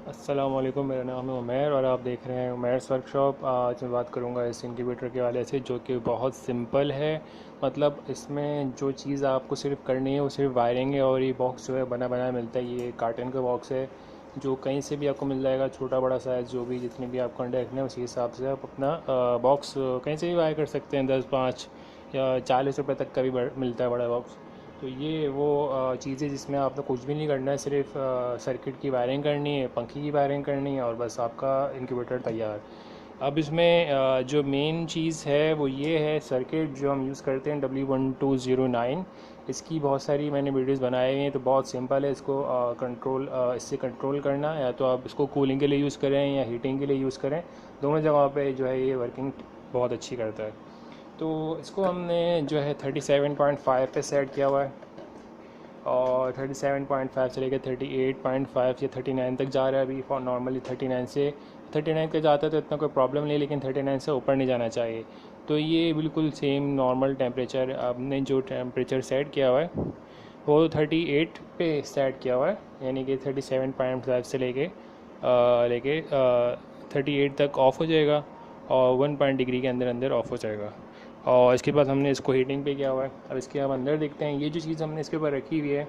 अस्सलाम वालेकुम, मेरा नाम है उमैर और आप देख रहे हैं उमैर्स वर्कशॉप। आज मैं बात करूंगा इस इंक्यूबेटर के वाले से, जो कि बहुत सिंपल है। मतलब इसमें जो चीज़ आपको सिर्फ करनी है वो सिर्फ वायरिंग है। और ये बॉक्स जो है बना बनाया मिलता है। ये कार्टन का बॉक्स है जो कहीं से भी आपको मिल जाएगा, छोटा बड़ा साइज़ जो भी जितने भी आपको अंडे रखने हैं उसी हिसाब से आप अपना बॉक्स कहीं से भी बाय कर सकते हैं। 10, 5 या 40 रुपये तक का भी मिलता है बड़ा बॉक्स। तो ये वो चीज़ है जिसमें आपको कुछ भी नहीं करना है, सिर्फ सर्किट की वायरिंग करनी है, पंखे की वायरिंग करनी है और बस आपका इंक्यूबेटर तैयार। अब इसमें जो मेन चीज़ है वो ये है, सर्किट जो हम यूज़ करते हैं W1209। इसकी बहुत सारी मैंने वीडियोस बनाए हुए हैं। तो बहुत सिंपल है इसको इससे कंट्रोल करना। या तो आप इसको कूलिंग के लिए यूज़ करें या हीटिंग के लिए यूज़ करें, दोनों जगहों पे जो है ये वर्किंग बहुत अच्छी करता है। तो इसको हमने जो है 37.5 पे सेट किया हुआ है और 37.5 से लेकर 38.5 या 39 तक जा रहा है अभी। फॉर नॉर्मली 39 तक जाता है तो इतना कोई प्रॉब्लम नहीं, लेकिन 39 से ऊपर नहीं जाना चाहिए। तो ये बिल्कुल सेम नॉर्मल टेम्परेचर, आपने जो टेम्परेचर सेट किया हुआ है वो 38 पे सेट किया हुआ है। यानी कि 37.5 से लेके 38 तक ऑफ हो जाएगा और 1 डिग्री के अंदर अंदर ऑफ हो जाएगा। और इसके बाद हमने इसको हीटिंग पे किया हुआ है। अब इसके अब अंदर देखते हैं। ये जो चीज़ हमने इसके ऊपर रखी हुई है,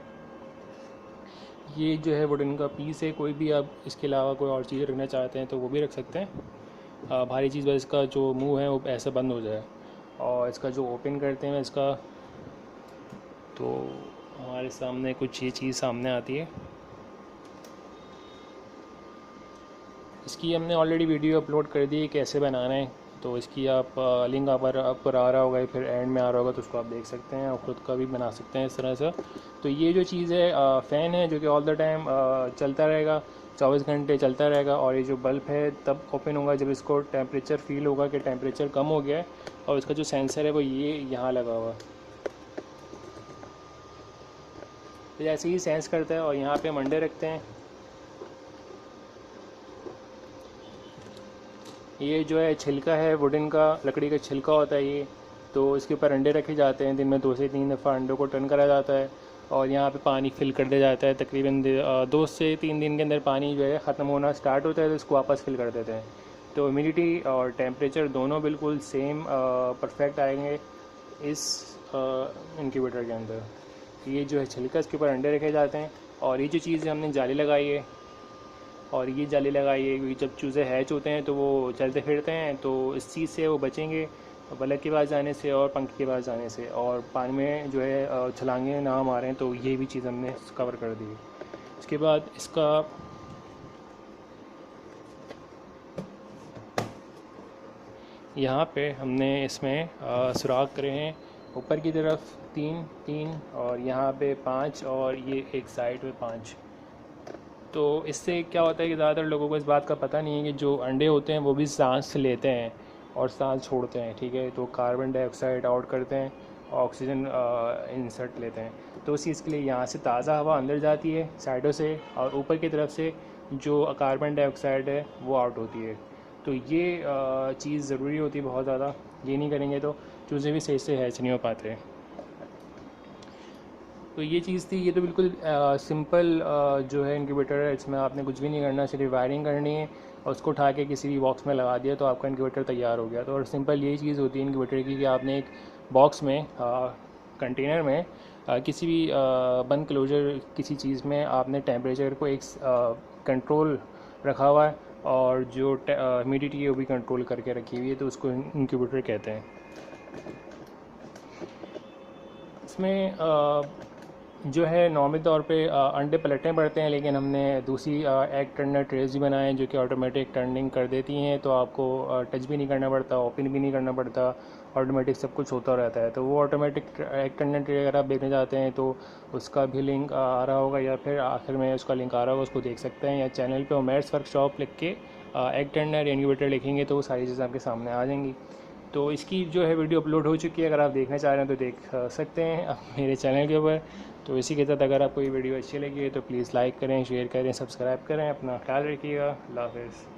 ये जो है वुडन का पीस है। कोई भी आप इसके अलावा कोई और चीज़ रखना चाहते हैं तो वो भी रख सकते हैं। भारी चीज़, बस इसका जो मुंह है वो ऐसे बंद हो जाए। और इसका जो ओपन करते हैं इसका, तो हमारे सामने कुछ ये चीज़ सामने आती है। इसकी हमने ऑलरेडी वीडियो अपलोड कर दी है कैसे बनाना है। तो इसकी आप लिंक आप पर आ रहा होगा, फिर एंड में आ रहा होगा, तो उसको आप देख सकते हैं और ख़ुद का भी बना सकते हैं इस तरह से। तो ये जो चीज़ है फ़ैन है जो कि ऑल द टाइम चलता रहेगा, 24 घंटे चलता रहेगा। और ये जो बल्ब है तब ओपन होगा जब इसको टेम्परेचर फील होगा कि टेम्परेचर कम हो गया है। और इसका जो सेंसर है वो ये यहाँ लगा हुआ है। तो जैसे ही सेंस करता है और यहाँ पे हम अंडे रखते हैं। ये जो है छिलका है वुडन का, लकड़ी का छिलका होता है ये। तो इसके ऊपर अंडे रखे जाते हैं। दिन में 2 से 3 दफ़ा अंडों को टर्न करा जाता है और यहाँ पे पानी फिल कर दिया जाता है। तकरीबन 2 से 3 दिन के अंदर पानी जो है ख़त्म होना स्टार्ट होता है तो इसको वापस फिल कर देते हैं। तो ह्यूमिडिटी और टेम्परेचर दोनों बिल्कुल सेम परफेक्ट आएंगे इस इंक्यूबेटर के अंदर। ये जो है छिलका, इसके ऊपर अंडे रखे जाते हैं। और ये जो चीज़ हमने जाली लगाई है, और ये जाली लगाई है क्योंकि जब चूज़े हैच होते हैं तो वो चलते फिरते हैं, तो इस चीज़ से वो बचेंगे बल्ब के पास जाने से और पंखे के पास जाने से, और पानी में जो है छलांगे ना मारें। तो ये भी चीज़ हमने कवर कर दी। इसके बाद इसका यहाँ पे हमने इसमें सुराख करे हैं ऊपर की तरफ 3 3, और यहाँ पे 5, और ये एक साइड में 5। तो इससे क्या होता है कि ज़्यादातर लोगों को इस बात का पता नहीं है कि जो अंडे होते हैं वो भी सांस लेते हैं और सांस छोड़ते हैं, ठीक है। तो कार्बन डाइऑक्साइड आउट करते हैं, ऑक्सीजन इंसर्ट लेते हैं। तो उस चीज़ के लिए यहाँ से ताज़ा हवा अंदर जाती है साइडों से, और ऊपर की तरफ से जो कार्बन डाइऑक्साइड है वो आउट होती है। तो ये चीज़ ज़रूरी होती है बहुत ज़्यादा। ये नहीं करेंगे तो चूज़े भी सही से हैच नहीं हो पाते। तो ये चीज़ थी। ये तो बिल्कुल सिंपल जो है इंक्यूबेटर है। इसमें आपने कुछ भी नहीं करना, सिर्फ वायरिंग करनी है और उसको उठा के किसी भी बॉक्स में लगा दिया तो आपका इंक्यूबेटर तैयार हो गया। तो और सिंपल यही चीज़ होती है इंक्यूबेटर की कि आपने एक बॉक्स में कंटेनर में किसी भी बंद क्लोजर किसी चीज़ में आपने टेम्परेचर को एक कंट्रोल रखा हुआ है, और जो ह्यूमिडिटी है वो भी कंट्रोल करके रखी हुई है, तो उसको इंक्यूबेटर कहते हैं। इसमें जो है नॉर्मल तौर पे अंडे पलटने पड़ते हैं, लेकिन हमने दूसरी एग टर्नर ट्रेज भी बनाए हैं जो कि ऑटोमेटिक टर्निंग कर देती हैं। तो आपको टच भी नहीं करना पड़ता, ओपन भी नहीं करना पड़ता, ऑटोमेटिक सब कुछ होता रहता है। तो वो ऑटोमेटिक एग टर्नर ट्रे अगर आप देखने जाते हैं तो उसका भी लिंक आ रहा होगा, या फिर आखिर में उसका लिंक आ रहा होगा, उसको देख सकते हैं। या चैनल पे उमैर्स वर्कशॉप लिख के एग टर्नर इन्क्यूबेटर लिखेंगे तो वो सारी चीज़ें आपके सामने आ जाएंगी। तो इसकी जो है वीडियो अपलोड हो चुकी है, अगर आप देखना चाह रहे हैं तो देख सकते हैं मेरे चैनल के ऊपर। तो इसी के साथ अगर आपको ये वीडियो अच्छी लगी है तो प्लीज़ लाइक करें, शेयर करें, सब्सक्राइब करें। अपना ख्याल रखिएगा। अल्लाह हाफ़िज़।